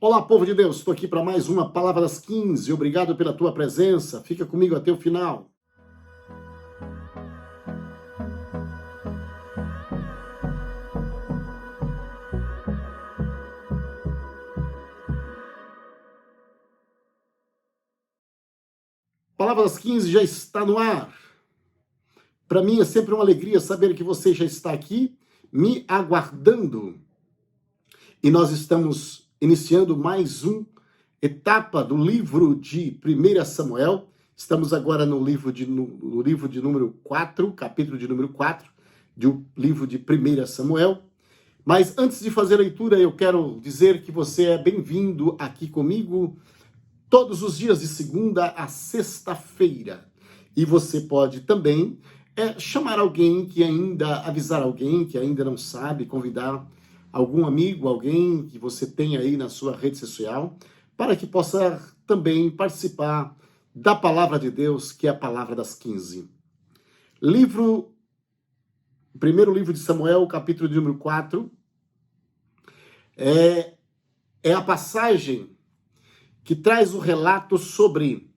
Olá, povo de Deus, estou aqui para mais uma Palavra das 15. Obrigado pela tua presença. Fica comigo até o final. Palavra das 15 já está no ar. Para mim é sempre uma alegria saber que você já está aqui me aguardando. E nós estamos iniciando mais uma etapa do livro de 1 Samuel. Estamos agora no livro de número 4, capítulo de número 4, do livro de 1 Samuel. Mas antes de fazer a leitura, eu quero dizer que você é bem-vindo aqui comigo todos os dias de segunda a sexta-feira. E você pode também chamar alguém que ainda, avisar alguém que ainda não sabe, convidar algum amigo, alguém que você tem aí na sua rede social, para que possa também participar da palavra de Deus, que é a palavra das 15. Primeiro livro de Samuel, capítulo de número 4, é a passagem que traz o relato sobre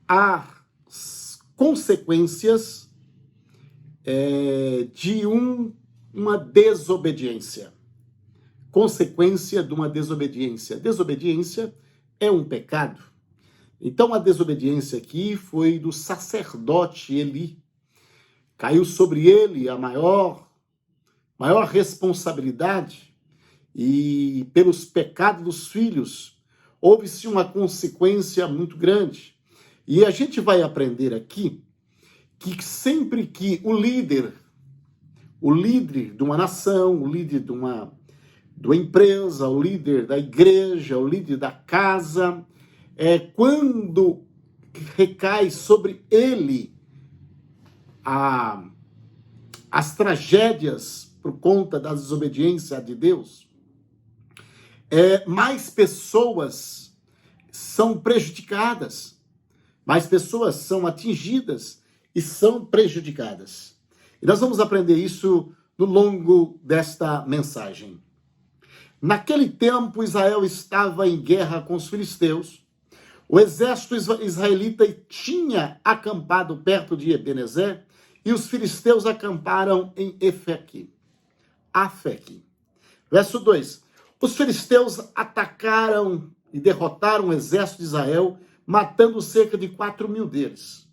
as consequências de uma desobediência. Consequência de uma desobediência. Desobediência é um pecado. Então a desobediência aqui foi do sacerdote Eli. Caiu sobre ele a maior responsabilidade, e pelos pecados dos filhos houve-se uma consequência muito grande. E a gente vai aprender aqui que sempre que o líder de uma nação, o líder de uma empresa, o líder da igreja, o líder da casa, quando recai sobre ele as tragédias por conta da desobediência de Deus, mais pessoas são prejudicadas, mais pessoas são atingidas e são prejudicadas. E nós vamos aprender isso no longo desta mensagem. Naquele tempo, Israel estava em guerra com os filisteus. O exército israelita tinha acampado perto de Ebenezer e os filisteus acamparam em Afeque. Verso 2. Os filisteus atacaram e derrotaram o exército de Israel, matando cerca de 4.000 deles.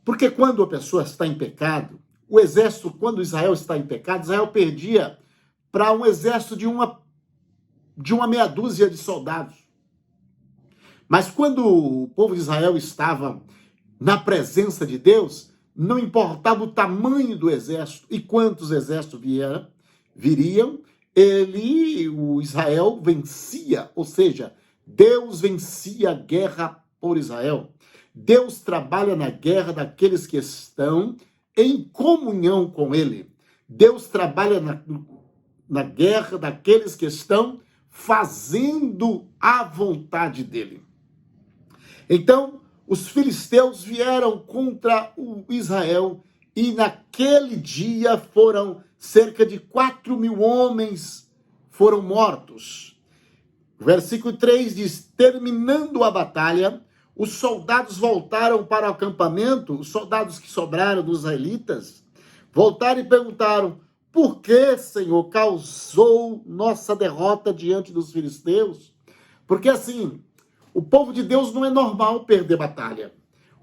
Porque quando a pessoa está em pecado, o exército, quando Israel está em pecado, Israel perdia para um exército de uma meia dúzia de soldados. Mas quando o povo de Israel estava na presença de Deus, não importava o tamanho do exército e quantos exércitos viriam, o Israel vencia, ou seja, Deus vencia a guerra por Israel. Deus trabalha na guerra daqueles que estão em comunhão com Ele. Deus trabalha na guerra daqueles que estão fazendo a vontade dEle. Então, os filisteus vieram contra o Israel e naquele dia foram cerca de 4.000 homens foram mortos. Versículo 3 diz: terminando a batalha, os soldados voltaram para o acampamento, os soldados que sobraram dos israelitas, voltaram e perguntaram: por que, Senhor, causou nossa derrota diante dos filisteus? Porque assim, o povo de Deus não é normal perder batalha.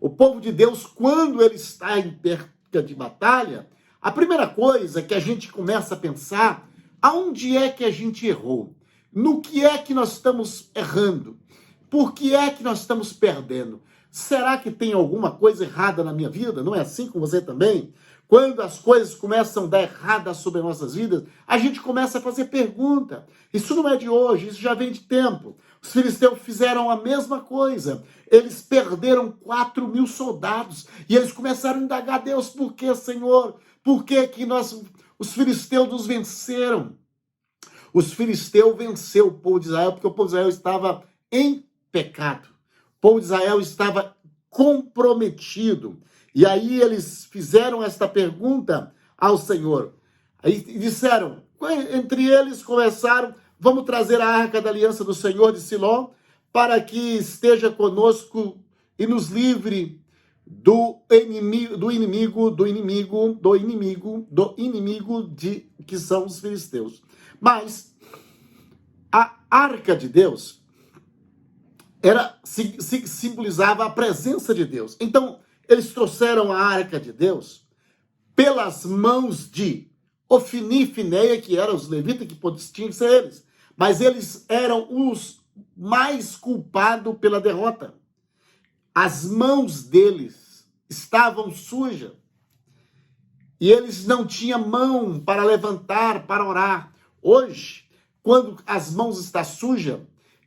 O povo de Deus, quando ele está em perca de batalha, a primeira coisa que a gente começa a pensar, aonde é que a gente errou? No que é que nós estamos errando? Por que é que nós estamos perdendo? Será que tem alguma coisa errada na minha vida? Não é assim com você também? Quando as coisas começam a dar errada sobre as nossas vidas, a gente começa a fazer pergunta. Isso não é de hoje, isso já vem de tempo. Os filisteus fizeram a mesma coisa. Eles perderam 4.000 soldados e eles começaram a indagar a Deus: por que, Senhor? Por que os filisteus nos venceram? Os filisteus venceram o povo de Israel porque o povo de Israel estava em pecado. O povo de Israel estava comprometido. E aí eles fizeram esta pergunta ao Senhor. Aí disseram, entre eles começaram, vamos trazer a arca da aliança do Senhor de Siló, para que esteja conosco e nos livre do inimigo de que são os filisteus. Mas a arca de Deus simbolizava a presença de Deus. Então, eles trouxeram a arca de Deus pelas mãos de Ofni e Fineia, que eram os levitas, que tinham que ser eles. Mas eles eram os mais culpados pela derrota. As mãos deles estavam sujas. E eles não tinham mão para levantar, para orar. Hoje, quando as mãos estão sujas,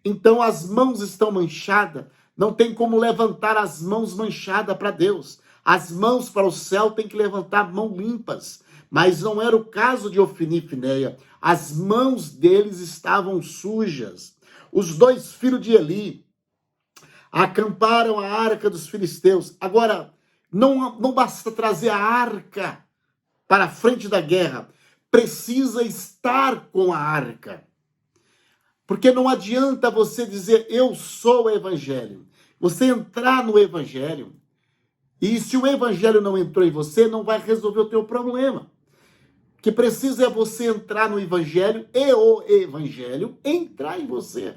então as mãos estão manchadas, não tem como levantar as mãos manchadas para Deus. As mãos para o céu tem que levantar mãos limpas. Mas não era o caso de Ofni e Fineia. As mãos deles estavam sujas. Os dois filhos de Eli acamparam a arca dos filisteus. Agora, não basta trazer a arca para a frente da guerra. Precisa estar com a arca. Porque não adianta você dizer, eu sou o evangelho. Você entrar no evangelho, e se o evangelho não entrou em você, não vai resolver o teu problema. O que precisa é você entrar no evangelho e o evangelho entrar em você.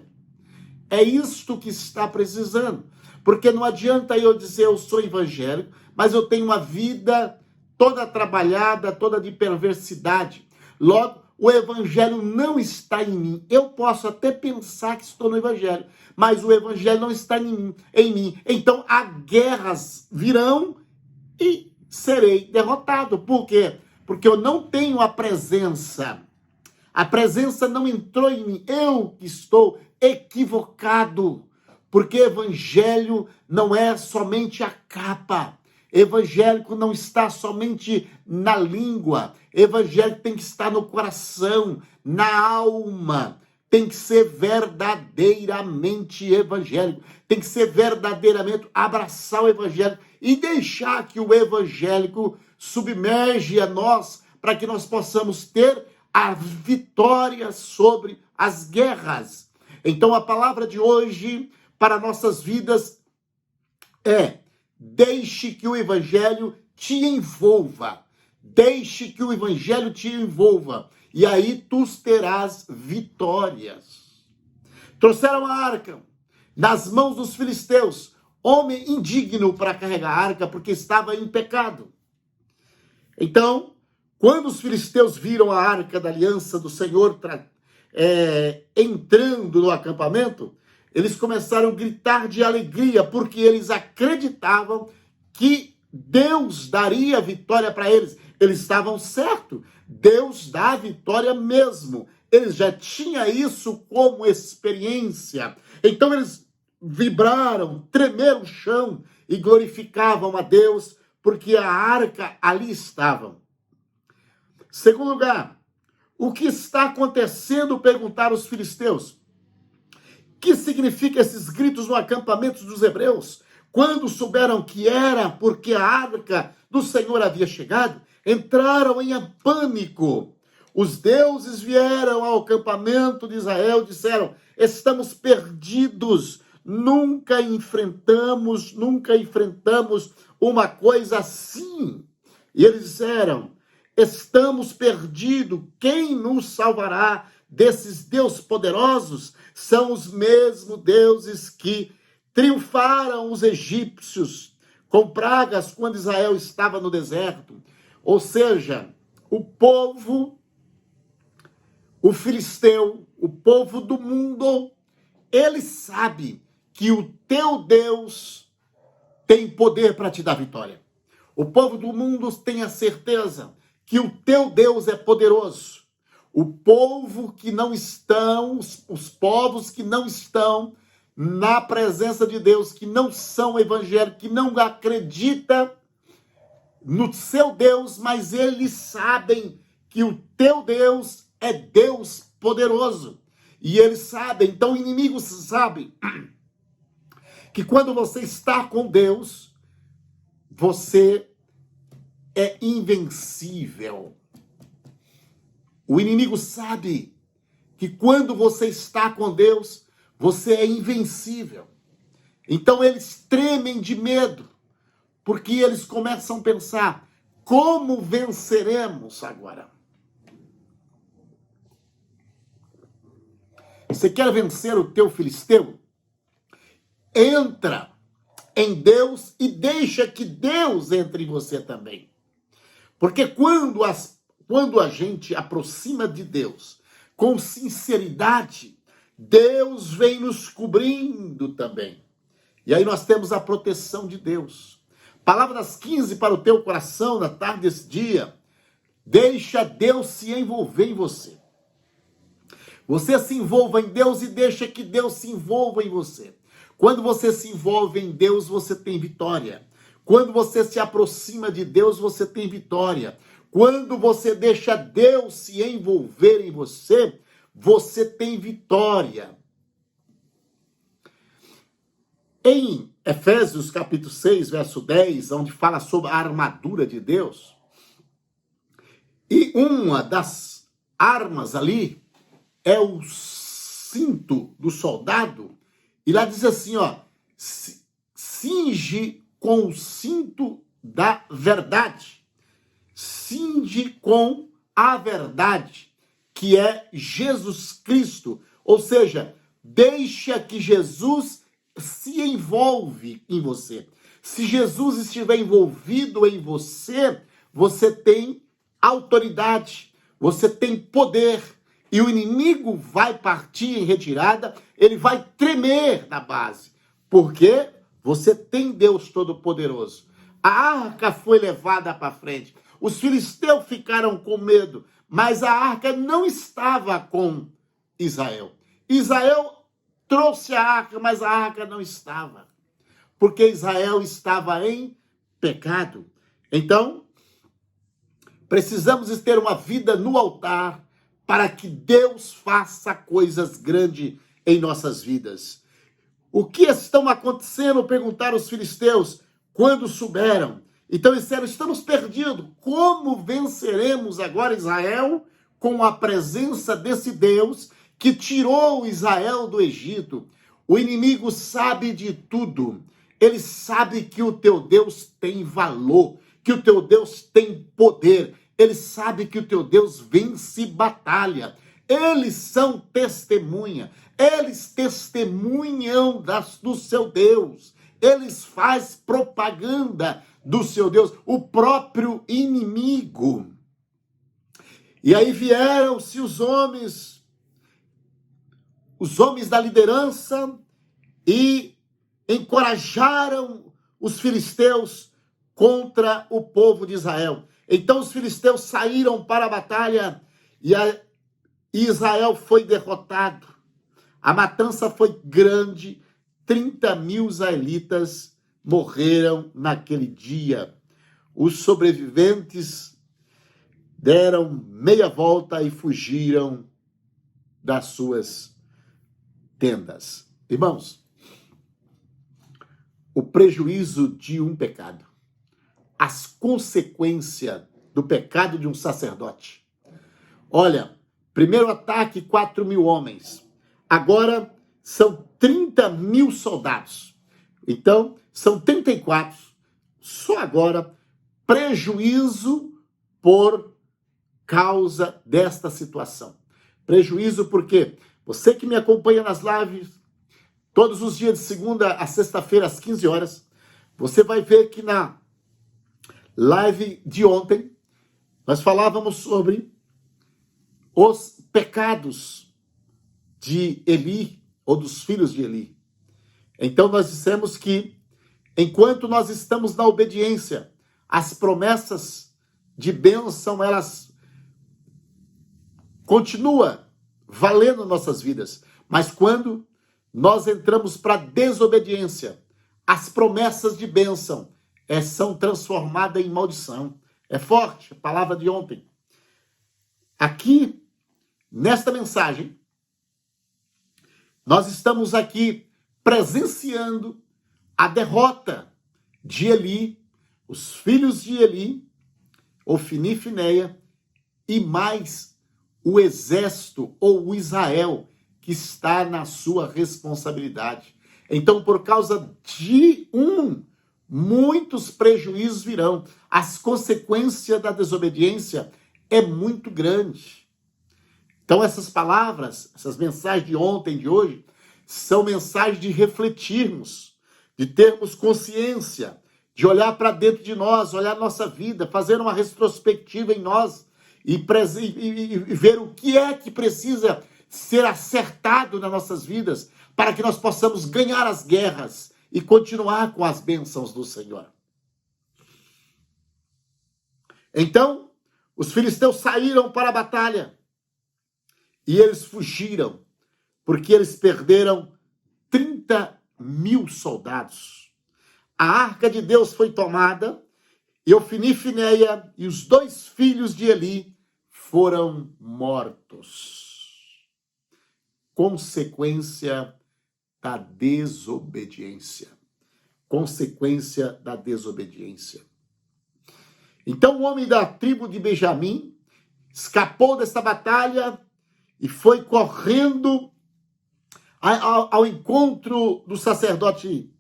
É isto que está precisando. Porque não adianta eu dizer eu sou evangélico, mas eu tenho uma vida toda trabalhada, toda de perversidade. Logo, o evangelho não está em mim. Eu posso até pensar que estou no evangelho, mas o evangelho não está em mim. Então, as guerras virão e serei derrotado. Por quê? Porque eu não tenho a presença. A presença não entrou em mim. Eu estou equivocado. Porque evangelho não é somente a capa. Evangélico não está somente na língua. Evangélico tem que estar no coração, na alma. Tem que ser verdadeiramente evangélico. Tem que ser verdadeiramente abraçar o evangelho e deixar que o evangélico submerge a nós para que nós possamos ter a vitória sobre as guerras. Então a palavra de hoje para nossas vidas é: deixe que o evangelho te envolva. Deixe que o evangelho te envolva. E aí tu terás vitórias. Trouxeram a arca nas mãos dos filisteus. Homem indigno para carregar a arca, porque estava em pecado. Então, quando os filisteus viram a arca da aliança do Senhor entrando no acampamento, eles começaram a gritar de alegria, porque eles acreditavam que Deus daria vitória para eles. Eles estavam certos. Deus dá a vitória mesmo. Eles já tinham isso como experiência. Então eles vibraram, tremeram o chão e glorificavam a Deus, porque a arca ali estava. Segundo lugar, o que está acontecendo? Perguntaram os filisteus. O que significa esses gritos no acampamento dos hebreus? Quando souberam que era porque a arca do Senhor havia chegado, entraram em pânico. Os deuses vieram ao acampamento de Israel e disseram: estamos perdidos, nunca enfrentamos uma coisa assim. E eles disseram: estamos perdidos, quem nos salvará desses deuses poderosos? São os mesmos deuses que triunfaram os egípcios com pragas quando Israel estava no deserto. Ou seja, o povo, o filisteu, o povo do mundo, ele sabe que o teu Deus tem poder para te dar vitória. O povo do mundo tem a certeza que o teu Deus é poderoso. O povo que não estão, os povos que não estão na presença de Deus, que não são evangélicos, que não acreditam no seu Deus, mas eles sabem que o teu Deus é Deus poderoso. E eles sabem, então o inimigo sabe que quando você está com Deus, você é invencível. O inimigo sabe que quando você está com Deus, você é invencível. Então eles tremem de medo, porque eles começam a pensar: como venceremos agora? Você quer vencer o teu filisteu? Entra em Deus e deixa que Deus entre em você também. Porque quando a gente aproxima de Deus com sinceridade, Deus vem nos cobrindo também. E aí nós temos a proteção de Deus. Palavra das 15 para o teu coração na tarde desse dia. Deixa Deus se envolver em você. Você se envolva em Deus e deixa que Deus se envolva em você. Quando você se envolve em Deus, você tem vitória. Quando você se aproxima de Deus, você tem vitória. Quando você deixa Deus se envolver em você, você tem vitória. Em Efésios capítulo 6, verso 10, onde fala sobre a armadura de Deus, e uma das armas ali é o cinto do soldado, e lá diz assim, ó, cinge com o cinto da verdade. Cinge com a verdade, que é Jesus Cristo. Ou seja, deixa que Jesus se envolve em você. Se Jesus estiver envolvido em você, você tem autoridade, você tem poder, e o inimigo vai partir em retirada, ele vai tremer na base, porque você tem Deus Todo-Poderoso. A arca foi levada para frente, os filisteus ficaram com medo, mas a arca não estava com Israel. Israel trouxe a arca, mas a arca não estava, porque Israel estava em pecado. Então, precisamos ter uma vida no altar para que Deus faça coisas grandes em nossas vidas. O que estão acontecendo? Perguntaram os filisteus quando souberam. Então disseram: estamos perdidos. Como venceremos agora Israel com a presença desse Deus que tirou Israel do Egito? O inimigo sabe de tudo. Ele sabe que o teu Deus tem valor, que o teu Deus tem poder. Ele sabe que o teu Deus vence batalha. Eles são testemunha. Eles testemunham do seu Deus. Eles fazem propaganda do seu Deus, o próprio inimigo. E aí vieram-se os homens da liderança, e encorajaram os filisteus contra o povo de Israel. Então os filisteus saíram para a batalha e Israel foi derrotado. A matança foi grande, 30.000 israelitas morreram naquele dia. Os sobreviventes deram meia volta e fugiram das suas tendas. Irmãos, o prejuízo de um pecado, as consequências do pecado de um sacerdote. Olha, primeiro ataque, 4.000 homens. Agora são 30.000 soldados. Então, são 34. Só agora, prejuízo por causa desta situação. Prejuízo porque você que me acompanha nas lives, todos os dias de segunda a sexta-feira, às 15 horas, você vai ver que na live de ontem, nós falávamos sobre os pecados de Eli, ou dos filhos de Eli. Então nós dissemos que, enquanto nós estamos na obediência, as promessas de bênção, elas continuam valendo nossas vidas. Mas quando nós entramos para a desobediência, as promessas de bênção são transformadas em maldição. É forte a palavra de ontem. Aqui, nesta mensagem, nós estamos aqui presenciando a derrota de Eli, os filhos de Eli, Ofni e Fineia, e mais o exército ou o Israel que está na sua responsabilidade. Então, por causa de muitos prejuízos virão. As consequências da desobediência é muito grande. Então, essas palavras, essas mensagens de ontem, de hoje, são mensagens de refletirmos, de termos consciência, de olhar para dentro de nós, olhar a nossa vida, fazer uma retrospectiva em nós e ver o que é que precisa ser acertado nas nossas vidas para que nós possamos ganhar as guerras e continuar com as bênçãos do Senhor. Então, os filisteus saíram para a batalha e eles fugiram, porque eles perderam 30.000 soldados. A arca de Deus foi tomada e Ofni e Fineia e os 2 filhos de Eli foram mortos. Consequência da desobediência. Consequência da desobediência. Então o homem da tribo de Benjamim escapou dessa batalha e foi correndo ao encontro do sacerdote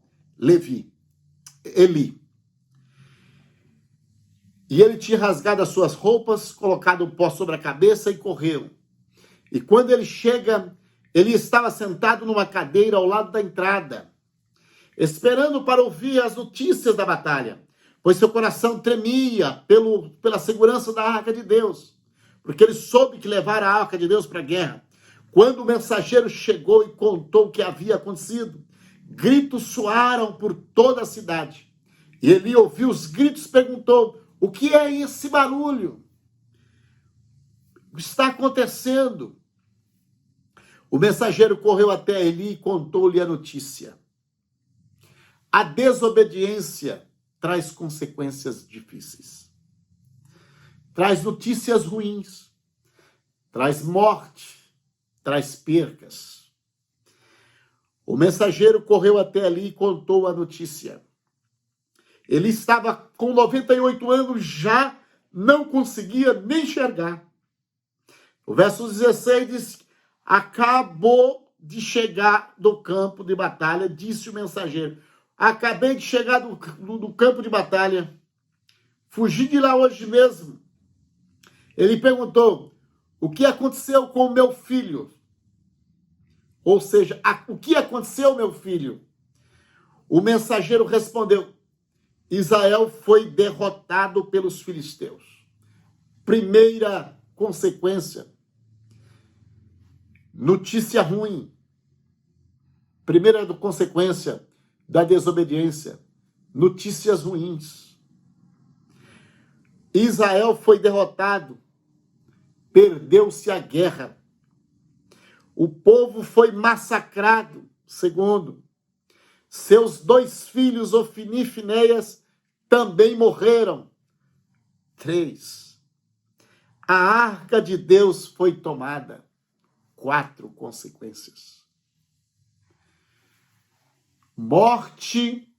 Eli. E ele tinha rasgado as suas roupas, colocado um pó sobre a cabeça e correu. E quando ele chega, ele estava sentado numa cadeira ao lado da entrada, esperando para ouvir as notícias da batalha, pois seu coração tremia pela segurança da arca de Deus, porque ele soube que levar a arca de Deus para a guerra. Quando o mensageiro chegou e contou o que havia acontecido, gritos soaram por toda a cidade. E Eli ouviu os gritos e perguntou: o que é esse barulho? O que está acontecendo? O mensageiro correu até Eli e contou-lhe a notícia. A desobediência traz consequências difíceis. Traz notícias ruins. Traz morte. Traz percas. O mensageiro correu até Eli e contou a notícia. Ele estava com 98 anos, já não conseguia nem enxergar. O verso 16 diz: acabou de chegar do campo de batalha, disse o mensageiro. Acabei de chegar do campo de batalha. Fugi de lá hoje mesmo. Ele perguntou: o que aconteceu com o meu filho? Ou seja, o que aconteceu, meu filho? O mensageiro respondeu: Israel foi derrotado pelos filisteus. Primeira consequência. Notícia ruim. Primeira consequência da desobediência. Notícias ruins. Israel foi derrotado. Perdeu-se a guerra. O povo foi massacrado. Segundo, seus 2 filhos, Ofni e Finéias, também morreram. 3, a arca de Deus foi tomada. 4 consequências. Morte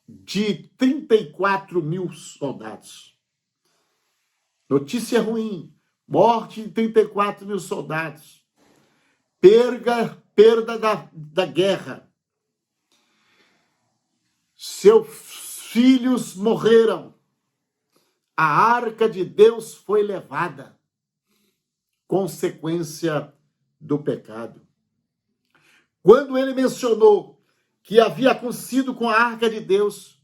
de 34.000 soldados. Notícia ruim. Morte de 34.000 soldados. Perda da guerra. Seus filhos morreram. A arca de Deus foi levada. Consequência do pecado. Quando ele mencionou que havia acontecido com a arca de Deus,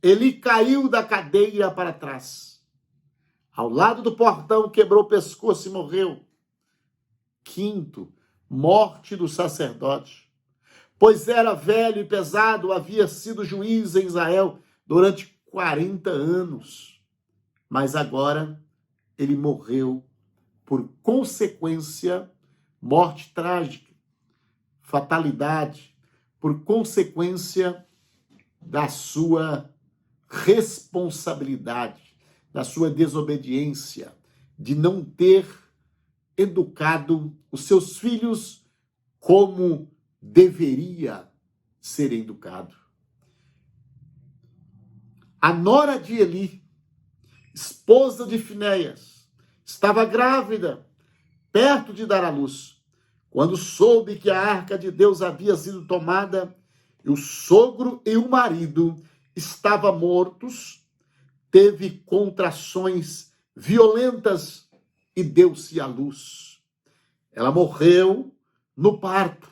ele caiu da cadeira para trás. Ao lado do portão, quebrou o pescoço e morreu. 5, morte do sacerdote. Pois era velho e pesado, havia sido juiz em Israel durante 40 anos. Mas agora ele morreu por consequência, morte trágica, fatalidade, por consequência da sua responsabilidade, da sua desobediência, de não ter educado os seus filhos como deveria ser educado. A nora de Eli, esposa de Finéias, estava grávida, perto de dar à luz. Quando soube que a arca de Deus havia sido tomada, e o sogro e o marido estavam mortos, teve contrações violentas e deu-se à luz. Ela morreu no parto,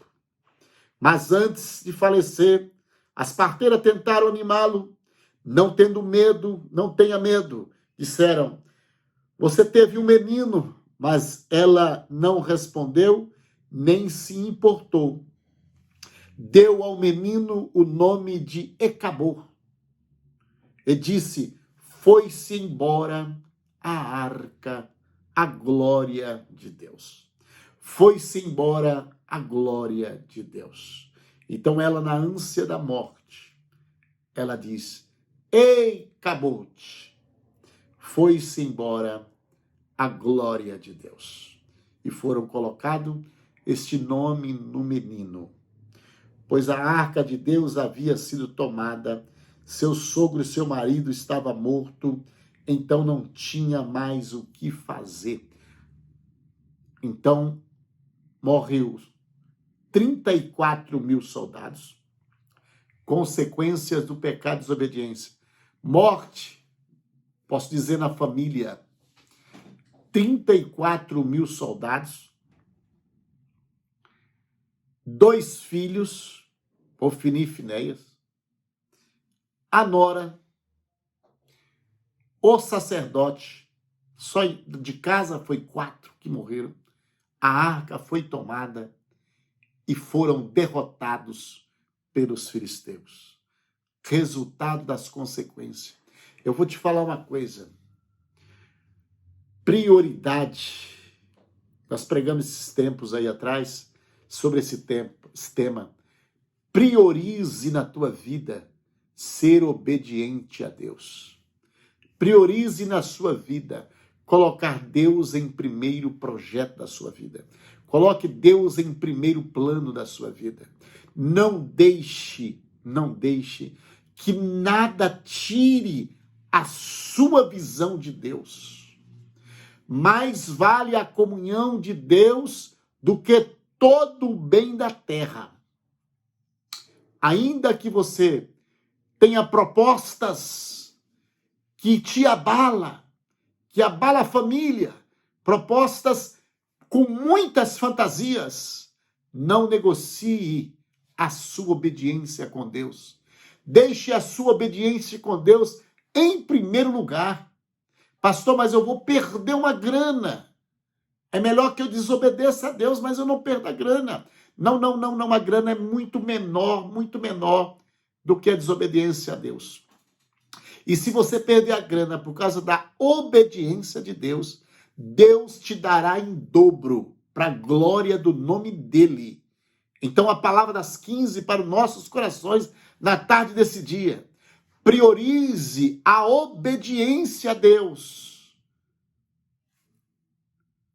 mas antes de falecer, as parteiras tentaram animá-lo, não tendo medo, não tenha medo. Disseram, você teve um menino, mas ela não respondeu, nem se importou. Deu ao menino o nome de Ecabor. E disse, foi-se embora a arca, a glória de Deus. Foi-se embora a glória de Deus. Então ela, na ânsia da morte, ela diz, ei, Cabote, foi-se embora a glória de Deus. E foram colocado este nome no menino, pois a arca de Deus havia sido tomada, seu sogro e seu marido estavam mortos, então não tinha mais o que fazer. Então morreu 34.000 soldados, consequências do pecado de desobediência. Morte, posso dizer na família, 34.000 soldados, 2 filhos, Ofni e Finéias, a nora, o sacerdote, só de casa foi 4 que morreram, a arca foi tomada e foram derrotados pelos filisteus. Resultado das consequências. Eu vou te falar uma coisa. Prioridade. Nós pregamos esses tempos aí atrás sobre esse tema. Priorize na tua vida ser obediente a Deus. Priorize na sua vida colocar Deus em primeiro projeto da sua vida. Coloque Deus em primeiro plano da sua vida. Não deixe que nada tire a sua visão de Deus. Mais vale a comunhão de Deus do que todo o bem da terra. Ainda que você tenha propostas que te abala, que abala a família, propostas com muitas fantasias, não negocie a sua obediência com Deus. Deixe a sua obediência com Deus em primeiro lugar. Pastor, mas eu vou perder uma grana. É melhor que eu desobedeça a Deus, mas eu não perda a grana. Não, a grana é muito menor do que a desobediência a Deus. E se você perder a grana por causa da obediência de Deus, Deus te dará em dobro para a glória do nome dele. Então a palavra das 15 para os nossos corações na tarde desse dia. Priorize a obediência a Deus,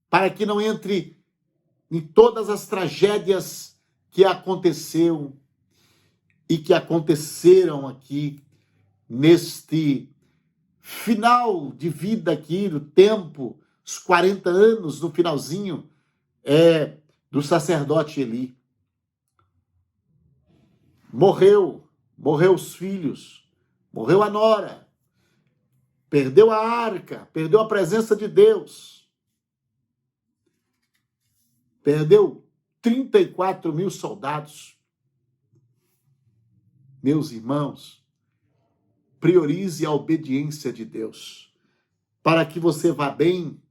para que não entre em todas as tragédias que aconteceram e que aconteceram aqui neste final de vida aqui, no tempo, os 40 anos, no finalzinho, do sacerdote Eli. Morreu os filhos, morreu a nora, perdeu a arca, perdeu a presença de Deus, perdeu 34.000 soldados. Meus irmãos, priorize a obediência de Deus, para que você vá bem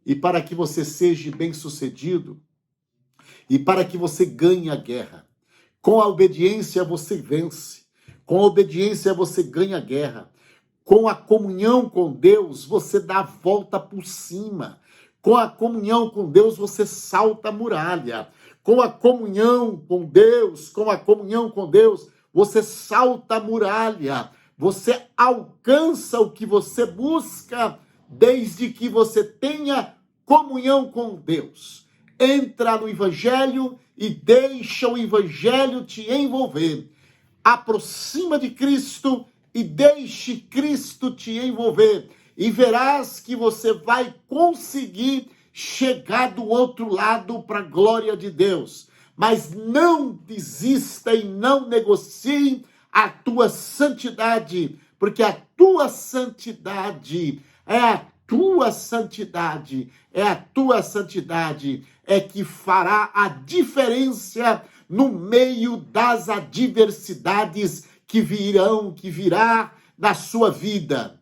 e para que você seja bem-sucedido e para que você ganhe a guerra. Com a obediência você vence, com a obediência você ganha a guerra. Com a comunhão com Deus você dá a volta por cima. Com a comunhão com Deus você salta a muralha. Com a comunhão com Deus, você salta a muralha. Você alcança o que você busca, desde que você tenha comunhão com Deus. Entra no Evangelho e deixa o Evangelho te envolver. Aproxima de Cristo e deixe Cristo te envolver. e verás que você vai conseguir chegar do outro lado para a glória de Deus. Mas não desista e não negocie a tua santidade, porque a tua santidade é que fará a diferença no meio das adversidades que virá na sua vida.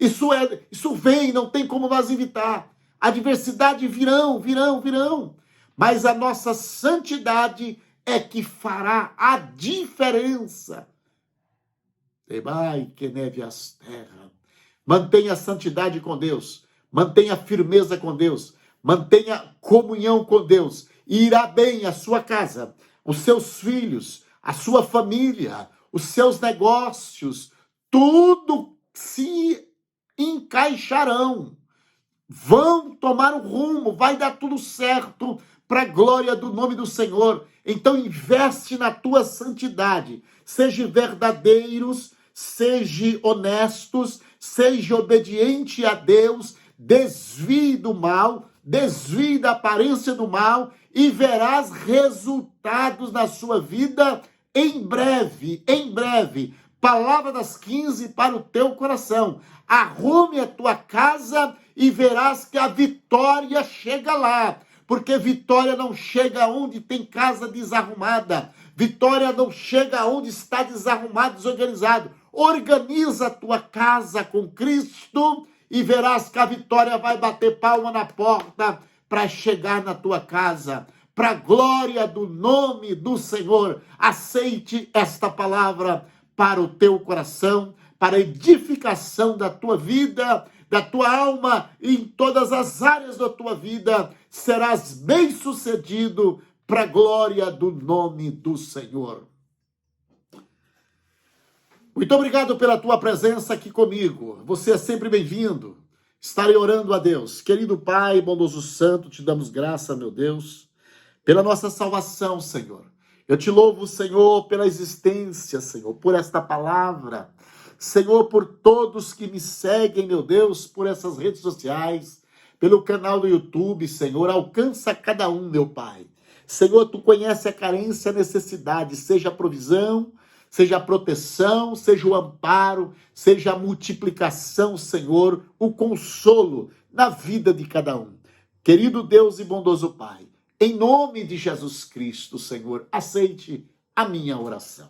Isso vem, não tem como nós evitar. Adversidades virão. Mas a nossa santidade é que fará a diferença. Que neve as terras. Mantenha a santidade com Deus. Mantenha firmeza com Deus. Mantenha comunhão com Deus. E irá bem a sua casa, os seus filhos, a sua família, os seus negócios. Tudo se encaixarão. Vão tomar um rumo. Vai dar tudo certo para a glória do nome do Senhor. Então investe na tua santidade. Seja verdadeiros, seja honestos, seja obediente a Deus, desvie do mal, desvie da aparência do mal e verás resultados na sua vida em breve. Palavra das 15 para o teu coração. Arrume a tua casa e verás que a vitória chega lá. Porque vitória não chega onde tem casa desarrumada. Vitória não chega onde está desarrumado, desorganizado. Organiza a tua casa com Cristo e verás que a vitória vai bater palma na porta para chegar na tua casa. Para a glória do nome do Senhor, aceite esta palavra para o teu coração, para a edificação da tua vida, da tua alma, e em todas as áreas da tua vida, serás bem-sucedido para a glória do nome do Senhor. Muito obrigado pela tua presença aqui comigo. Você é sempre bem-vindo. Estarei orando a Deus. Querido Pai, bondoso Santo, te damos graça, meu Deus, pela nossa salvação, Senhor. Eu te louvo, Senhor, pela existência, Senhor, por esta palavra. Senhor, por todos que me seguem, meu Deus, por essas redes sociais, pelo canal do YouTube, Senhor, alcança cada um, meu Pai. Senhor, tu conhece a carência, a necessidade, seja a provisão, seja a proteção, seja o amparo, seja a multiplicação, Senhor, o consolo na vida de cada um. Querido Deus e bondoso Pai, em nome de Jesus Cristo, Senhor, aceite a minha oração.